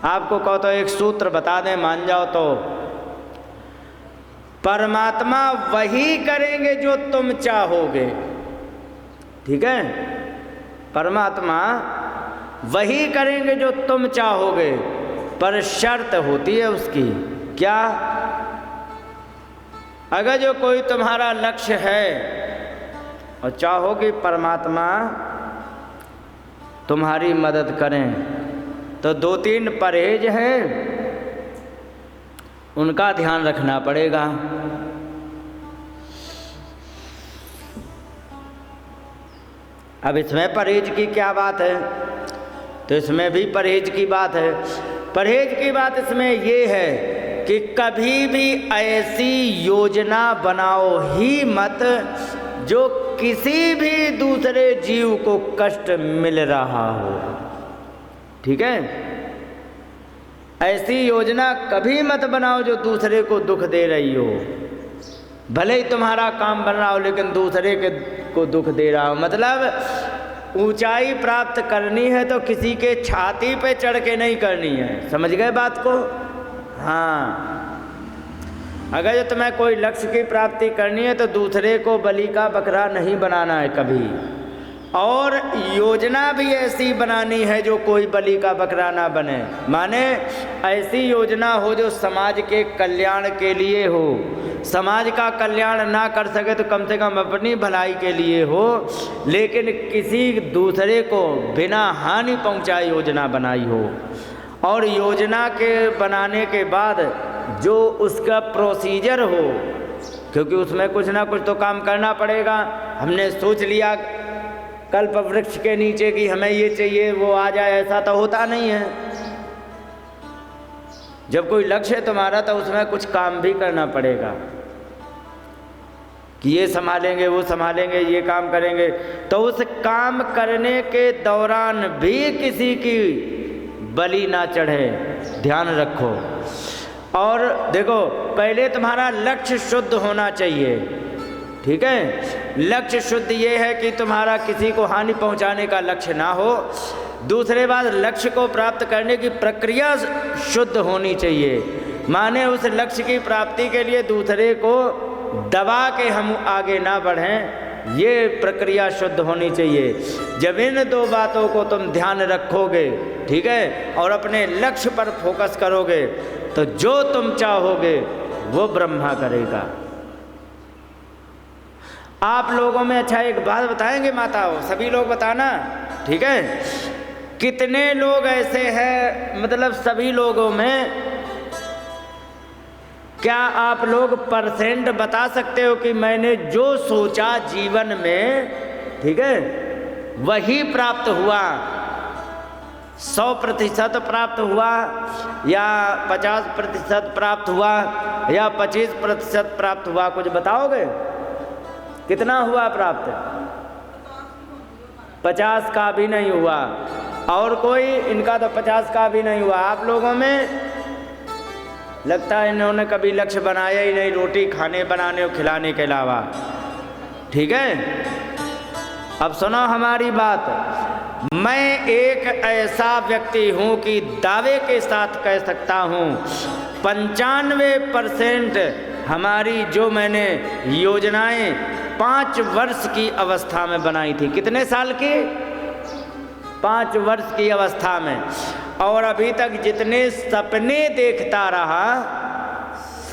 आपको कहो तो एक सूत्र बता दें, मान जाओ तो, परमात्मा वही करेंगे जो तुम चाहोगे। ठीक है, परमात्मा वही करेंगे जो तुम चाहोगे, पर शर्त होती है उसकी। क्या? अगर जो कोई तुम्हारा लक्ष्य है और चाहो कि परमात्मा तुम्हारी मदद करें, तो 2-3 परहेज हैं, उनका ध्यान रखना पड़ेगा। अब इसमें परहेज की क्या बात है? तो इसमें भी परहेज की बात है। परहेज की बात इसमें ये है कि कभी भी ऐसी योजना बनाओ ही मत जो किसी भी दूसरे जीव को कष्ट मिल रहा हो। ठीक है, ऐसी योजना कभी मत बनाओ जो दूसरे को दुख दे रही हो। भले ही तुम्हारा काम बन रहा हो लेकिन दूसरे को दुख दे रहा हो। मतलब ऊंचाई प्राप्त करनी है तो किसी के छाती पे चढ़ के नहीं करनी है। समझ गए बात को? हाँ, अगर जो तुम्हें कोई लक्ष्य की प्राप्ति करनी है तो दूसरे को बलि का बकरा नहीं बनाना है कभी। और योजना भी ऐसी बनानी है जो कोई बलि का बकरा ना बने। माने ऐसी योजना हो जो समाज के कल्याण के लिए हो। समाज का कल्याण ना कर सके तो कम से कम अपनी भलाई के लिए हो, लेकिन किसी दूसरे को बिना हानि पहुंचाए योजना बनाई हो। और योजना के बनाने के बाद जो उसका प्रोसीजर हो, क्योंकि उसमें कुछ ना कुछ तो काम करना पड़ेगा। हमने सोच लिया कल्प वृक्ष के नीचे कि हमें ये चाहिए वो आ जाए, ऐसा तो होता नहीं है। जब कोई लक्ष्य है तुम्हारा तो उसमें कुछ काम भी करना पड़ेगा कि ये संभालेंगे वो संभालेंगे ये काम करेंगे। तो उस काम करने के दौरान भी किसी की बलि ना चढ़े, ध्यान रखो। और देखो, पहले तुम्हारा लक्ष्य शुद्ध होना चाहिए। ठीक है, लक्ष्य शुद्ध ये है कि तुम्हारा किसी को हानि पहुंचाने का लक्ष्य ना हो। दूसरे बात, लक्ष्य को प्राप्त करने की प्रक्रिया शुद्ध होनी चाहिए। माने उस लक्ष्य की प्राप्ति के लिए दूसरे को दबा के हम आगे ना बढ़ें, ये प्रक्रिया शुद्ध होनी चाहिए। जब इन 2 बातों को तुम ध्यान रखोगे, ठीक है, और अपने लक्ष्य पर फोकस करोगे, तो जो तुम चाहोगे वो ब्रह्मा करेगा। आप लोगों में अच्छा एक बात बताएंगे माताओं, सभी लोग बताना, ठीक है? कितने लोग ऐसे हैं, मतलब सभी लोगों में क्या आप लोग परसेंट बता सकते हो कि मैंने जो सोचा जीवन में, ठीक है, वही प्राप्त हुआ? 100% प्राप्त हुआ या 50% प्राप्त हुआ या 25% प्राप्त हुआ? कुछ बताओगे कितना हुआ प्राप्त? 50 का भी नहीं हुआ। और कोई? इनका तो 50 का भी नहीं हुआ। आप लोगों में लगता है इन्होंने कभी लक्ष्य बनाया ही नहीं, रोटी खाने बनाने और खिलाने के अलावा। ठीक है, अब सुनो हमारी बात। मैं एक ऐसा व्यक्ति हूं कि दावे के साथ कह सकता हूं 95% हमारी जो मैंने योजनाएं 5 वर्ष की अवस्था में बनाई थी। कितने साल की? 5 वर्ष की अवस्था में। और अभी तक जितने सपने देखता रहा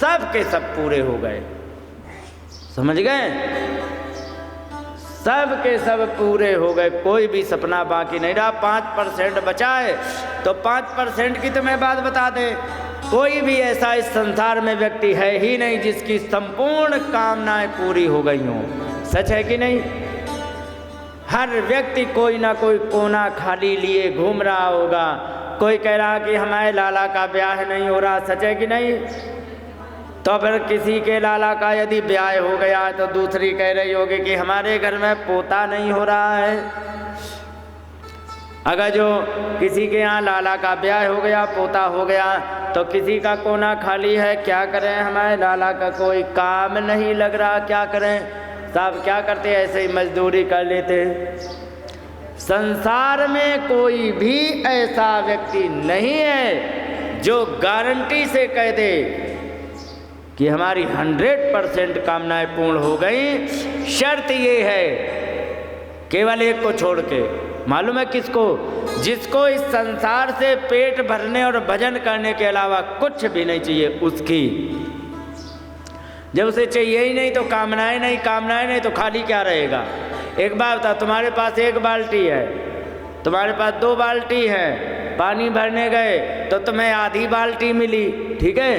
सब के सब पूरे हो गए। समझ गए? सब के सब पूरे हो गए, कोई भी सपना बाकी नहीं रहा। 5% बचा है, तो 5% की तो मैं बात बता दें, कोई भी ऐसा इस संसार में व्यक्ति है ही नहीं जिसकी संपूर्ण कामनाएं पूरी हो गई हों। सच है कि नहीं? हर व्यक्ति कोई ना कोई कोना खाली लिए घूम रहा होगा। कोई कह रहा कि हमारे लाला का ब्याह नहीं हो रहा। सच है कि नहीं? तो फिर किसी के लाला का यदि ब्याह हो गया तो दूसरी कह रही होगी कि हमारे घर में पोता नहीं हो रहा है। अगर जो किसी के यहाँ लाला का ब्याह हो गया, पोता हो गया, तो किसी का कोना खाली है, क्या करें, हमारे लाला का कोई काम नहीं लग रहा, क्या करें? साहब क्या करते, ऐसे ही मजदूरी कर लेते। संसार में कोई भी ऐसा व्यक्ति नहीं है जो गारंटी से कह दे कि हमारी 100% कामनाएं पूर्ण हो गई। शर्त ये है, केवल एक को छोड़ के, मालूम है किसको? जिसको इस संसार से पेट भरने और भजन करने के अलावा कुछ भी नहीं चाहिए उसकी। जब उसे चाहिए ही नहीं तो कामनाएं नहीं तो खाली क्या रहेगा? एक बात बता, तुम्हारे पास एक बाल्टी है, तुम्हारे पास 2 बाल्टी है, पानी भरने गए तो तुम्हें आधी बाल्टी मिली, ठीक है?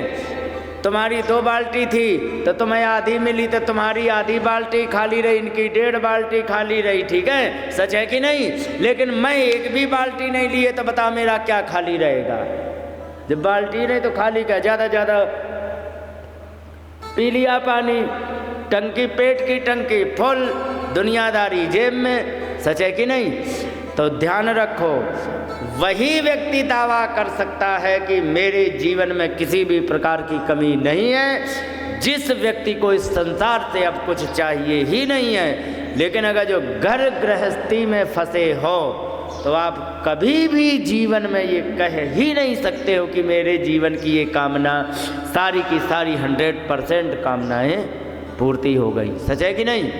तुम्हारी 2 बाल्टी थी तो तुम्हें आधी मिली, तो तुम्हारी आधी बाल्टी खाली रही, इनकी 1.5 बाल्टी खाली रही, ठीक है? सच है कि नहीं? लेकिन मैं एक भी बाल्टी नहीं लिए तो बता मेरा क्या खाली रहेगा? जब बाल्टी नहीं तो खाली क्या? ज़्यादा पी लिया पानी, टंकी, पेट की टंकी फुल, दुनियादारी जेब में। सच है कि नहीं? तो ध्यान रखो, वही व्यक्ति दावा कर सकता है कि मेरे जीवन में किसी भी प्रकार की कमी नहीं है, जिस व्यक्ति को इस संसार से अब कुछ चाहिए ही नहीं है। लेकिन अगर जो घर गृहस्थी में फंसे हो तो आप कभी भी जीवन में ये कह ही नहीं सकते हो कि मेरे जीवन की ये कामना सारी की सारी 100% कामनाएं पूर्ति हो गई। सच है कि नहीं?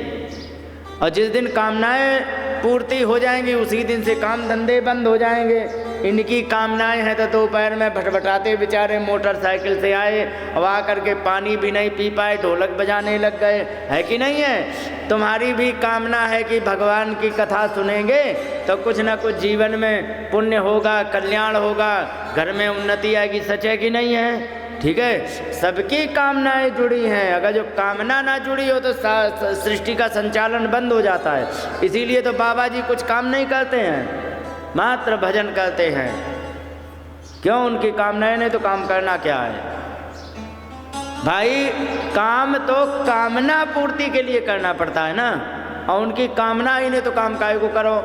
और जिस दिन कामनाएं पूर्ति हो जाएंगी उसी दिन से काम धंधे बंद हो जाएंगे। इनकी कामनाएं हैं तो दोपहर में भटभटाते बेचारे मोटरसाइकिल से आए, अब आ करके पानी भी नहीं पी पाए, ढोलक बजाने लग गए, है कि नहीं है? तुम्हारी भी कामना है कि भगवान की कथा सुनेंगे तो कुछ ना कुछ जीवन में पुण्य होगा, कल्याण होगा, घर में उन्नति आएगी। सच है कि नहीं है? ठीक है, सबकी कामनाएं जुड़ी हैं। अगर जो कामना ना जुड़ी हो तो सृष्टि का संचालन बंद हो जाता है। इसीलिए तो बाबा जी कुछ काम नहीं करते हैं, मात्र भजन करते हैं। क्यों? उनकी कामनाएं नहीं तो काम करना क्या है भाई? काम तो कामना पूर्ति के लिए करना पड़ता है ना, और उनकी कामना ही नहीं तो काम काहे को करो?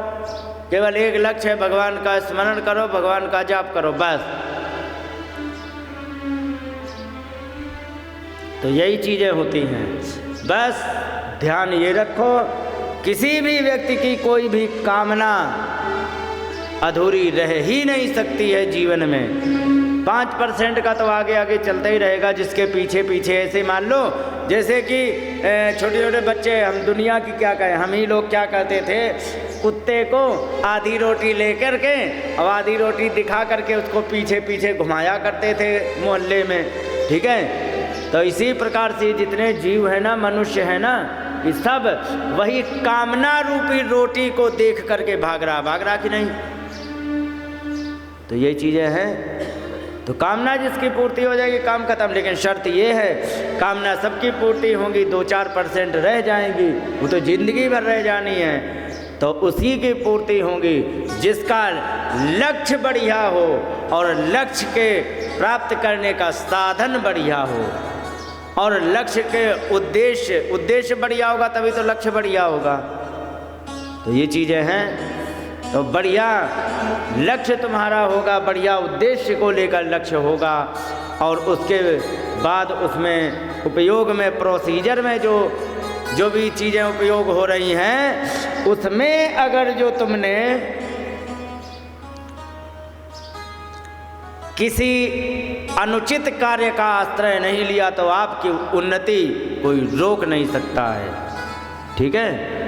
केवल एक लक्ष्य है, भगवान का स्मरण करो, भगवान का जाप करो, बस। तो यही चीज़ें होती हैं। बस ध्यान ये रखो, किसी भी व्यक्ति की कोई भी कामना अधूरी रह ही नहीं सकती है जीवन में। 5% का तो आगे आगे चलता ही रहेगा, जिसके पीछे पीछे। ऐसे मान लो जैसे कि छोटे छोटे बच्चे, हम दुनिया की क्या कहें, हम ही लोग क्या कहते थे, कुत्ते को आधी रोटी लेकर के और आधी रोटी दिखा करके उसको पीछे पीछे घुमाया करते थे मोहल्ले में, ठीक है? तो इसी प्रकार से जितने जीव है ना, मनुष्य है ना, ये सब वही कामना रूपी रोटी को देख करके भाग रहा कि नहीं? तो ये चीज़ें हैं। तो कामना जिसकी पूर्ति हो जाएगी, काम खत्म। लेकिन शर्त ये है, कामना सबकी पूर्ति होगी, 2-4% रह जाएंगी, वो तो जिंदगी भर रह जानी है। तो उसी की पूर्ति होगी जिसका लक्ष्य बढ़िया हो और लक्ष्य के प्राप्त करने का साधन बढ़िया हो, और लक्ष्य के उद्देश्य बढ़िया होगा तभी तो लक्ष्य बढ़िया होगा। तो ये चीज़ें हैं। तो बढ़िया लक्ष्य तुम्हारा होगा, बढ़िया उद्देश्य को लेकर लक्ष्य होगा, और उसके बाद उसमें उपयोग में, प्रोसीजर में जो भी चीज़ें उपयोग हो रही हैं, उसमें अगर जो तुमने किसी अनुचित कार्य का आश्रय नहीं लिया तो आपकी उन्नति कोई रोक नहीं सकता है, ठीक है?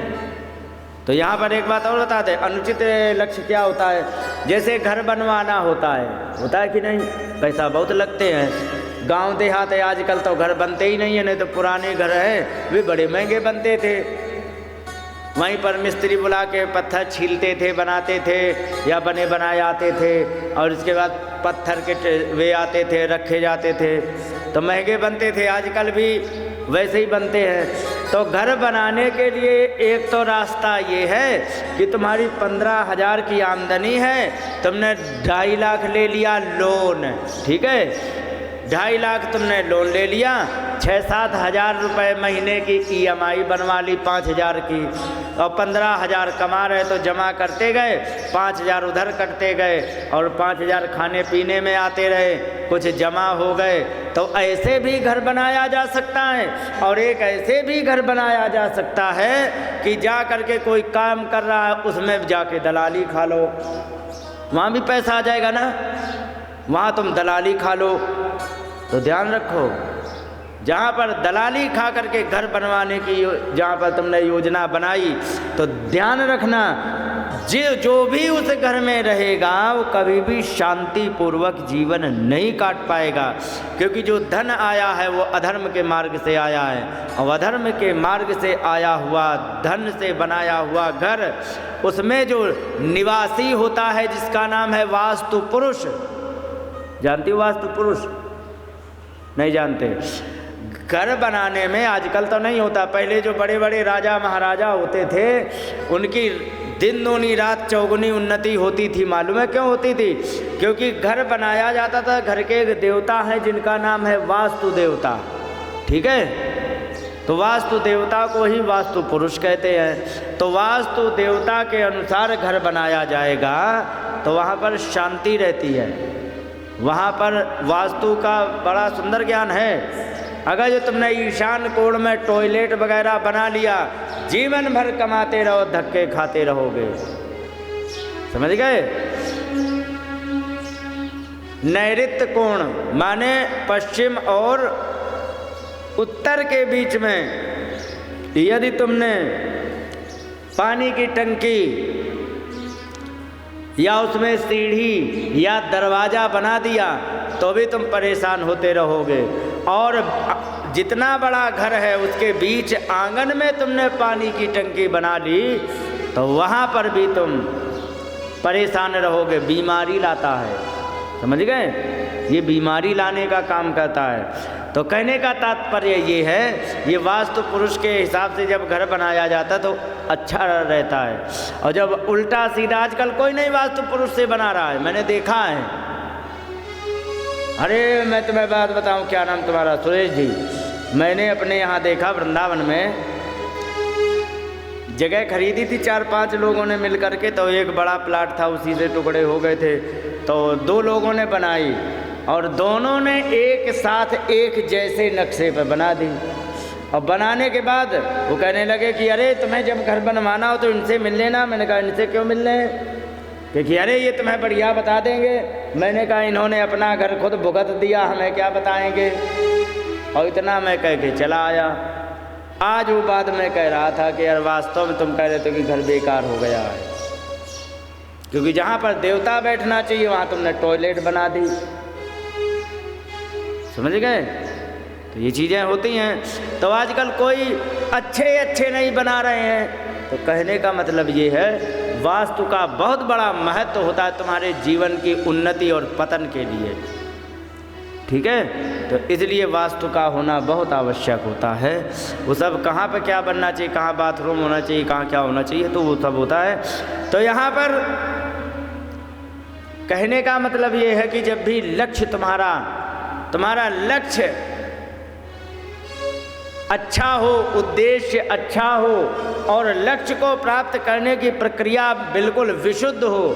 तो यहाँ पर एक बात और बता दें, अनुचित लक्ष्य क्या होता है? जैसे घर बनवाना होता है कि नहीं? पैसा बहुत लगते हैं। गांव देहात है, आजकल तो घर बनते ही नहीं है, नहीं तो पुराने घर है वे बड़े महंगे बनते थे। वहीं पर मिस्त्री बुला के पत्थर छीलते थे, बनाते थे, या बने बनाए आते थे, और इसके बाद पत्थर के वे आते थे, रखे जाते थे, तो महंगे बनते थे। आजकल भी वैसे ही बनते हैं। तो घर बनाने के लिए एक तो रास्ता ये है कि तुम्हारी 15,000 की आमदनी है, तुमने 2.5 लाख ले लिया लोन, ठीक है? 2.5 लाख तुमने लोन ले लिया, 6-7 हज़ार रुपये महीने की EMI बनवा ली 5,000 की, और 15,000 कमा रहे तो जमा करते गए, 5,000 उधर कटते गए और 5,000 खाने पीने में आते रहे, कुछ जमा हो गए। तो ऐसे भी घर बनाया जा सकता है। और एक ऐसे भी घर बनाया जा सकता है कि जा करके कोई काम कर रहा है उसमें जाके दलाली खा लो, वहाँ भी पैसा आ जाएगा ना, वहाँ तुम दलाली खा लो। तो ध्यान रखो, जहाँ पर दलाली खा करके घर बनवाने की जहाँ पर तुमने योजना बनाई, तो ध्यान रखना जो भी उस घर में रहेगा वो कभी भी शांतिपूर्वक जीवन नहीं काट पाएगा, क्योंकि जो धन आया है वो अधर्म के मार्ग से आया है, और अधर्म के मार्ग से आया हुआ धन से बनाया हुआ घर, उसमें जो निवासी होता है जिसका नाम है वास्तु पुरुष। जानती हो वास्तु पुरुष? नहीं जानते? घर बनाने में आजकल तो नहीं होता, पहले जो बड़े बड़े राजा महाराजा होते थे उनकी दिन दूनी रात चौगुनी उन्नति होती थी। मालूम है क्यों होती थी? क्योंकि घर बनाया जाता था, घर के एक देवता हैं जिनका नाम है वास्तु देवता, ठीक है? तो वास्तु देवता को ही वास्तु पुरुष कहते हैं। तो वास्तु देवता के अनुसार घर बनाया जाएगा तो वहाँ पर शांति रहती है, वहाँ पर वास्तु का बड़ा सुंदर ज्ञान है। अगर जो तुमने ईशान कोण में टॉयलेट वगैरह बना लिया, जीवन भर कमाते रहो, धक्के खाते रहोगे। समझ गए? नैऋत्य कोण माने पश्चिम और उत्तर के बीच में यदि तुमने पानी की टंकी या उसमें सीढ़ी या दरवाज़ा बना दिया तो भी तुम परेशान होते रहोगे। और जितना बड़ा घर है उसके बीच आंगन में तुमने पानी की टंकी बना ली तो वहाँ पर भी तुम परेशान रहोगे, बीमारी लाता है। समझ गए? ये बीमारी लाने का काम करता है। तो कहने का तात्पर्य ये है, ये वास्तु पुरुष के हिसाब से जब घर बनाया जाता तो अच्छा रहता है। और जब उल्टा सीधा, आजकल कोई नहीं वास्तु पुरुष से बना रहा है, मैंने देखा है। अरे मैं तुम्हें बात बताऊं, क्या नाम तुम्हारा? सुरेश जी। मैंने अपने यहाँ देखा वृंदावन में जगह खरीदी थी 4-5 लोगों ने मिल करके, तो एक बड़ा प्लाट था उसी से टुकड़े हो गए थे, तो 2 लोगों ने बनाई और दोनों ने एक साथ एक जैसे नक्शे पर बना दी। और बनाने के बाद वो कहने लगे कि अरे तुम्हें जब घर बनवाना हो तो इनसे मिल लेना। मैंने कहा इनसे क्यों मिलने हैं? क्योंकि अरे ये तुम्हें बढ़िया बता देंगे। मैंने कहा इन्होंने अपना घर खुद भुगत दिया, हमें क्या बताएंगे। और इतना मैं कह के चला आया। आज वो बाद में कह रहा था कि यार वास्तव में तुम कह रहे थे कि घर बेकार हो गया है, क्योंकि जहाँ पर देवता बैठना चाहिए वहाँ तुमने टॉयलेट बना दी। समझ गए? तो ये चीज़ें होती हैं। तो आजकल कोई अच्छे नहीं बना रहे हैं। तो कहने का मतलब ये है, वास्तु का बहुत बड़ा महत्व होता है तुम्हारे जीवन की उन्नति और पतन के लिए, ठीक है? तो इसलिए वास्तु का होना बहुत आवश्यक होता है। वो सब कहाँ पे क्या बनना चाहिए, कहाँ बाथरूम होना चाहिए, कहाँ क्या होना चाहिए, तो वो सब होता है। तो यहाँ पर कहने का मतलब ये है कि जब भी लक्ष्य तुम्हारा लक्ष्य अच्छा हो, उद्देश्य अच्छा हो और लक्ष्य को प्राप्त करने की प्रक्रिया बिल्कुल विशुद्ध हो,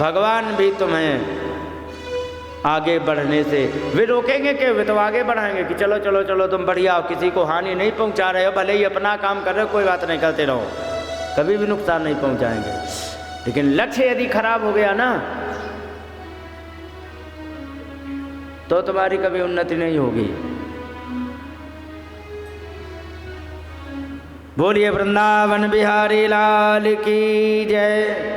भगवान भी तुम्हें आगे बढ़ने से वे रोकेंगे कि वे तो आगे बढ़ाएंगे कि चलो चलो चलो तुम बढ़िया हो, किसी को हानि नहीं पहुंचा रहे हो, भले ही अपना काम कर रहे हो, कोई बात नहीं, करते रहो, कभी भी नुकसान नहीं पहुंचाएंगे। लेकिन लक्ष्य यदि खराब हो गया ना तो तुम्हारी कभी उन्नति नहीं होगी। बोलिए वृंदावन बिहारी लाल की जय।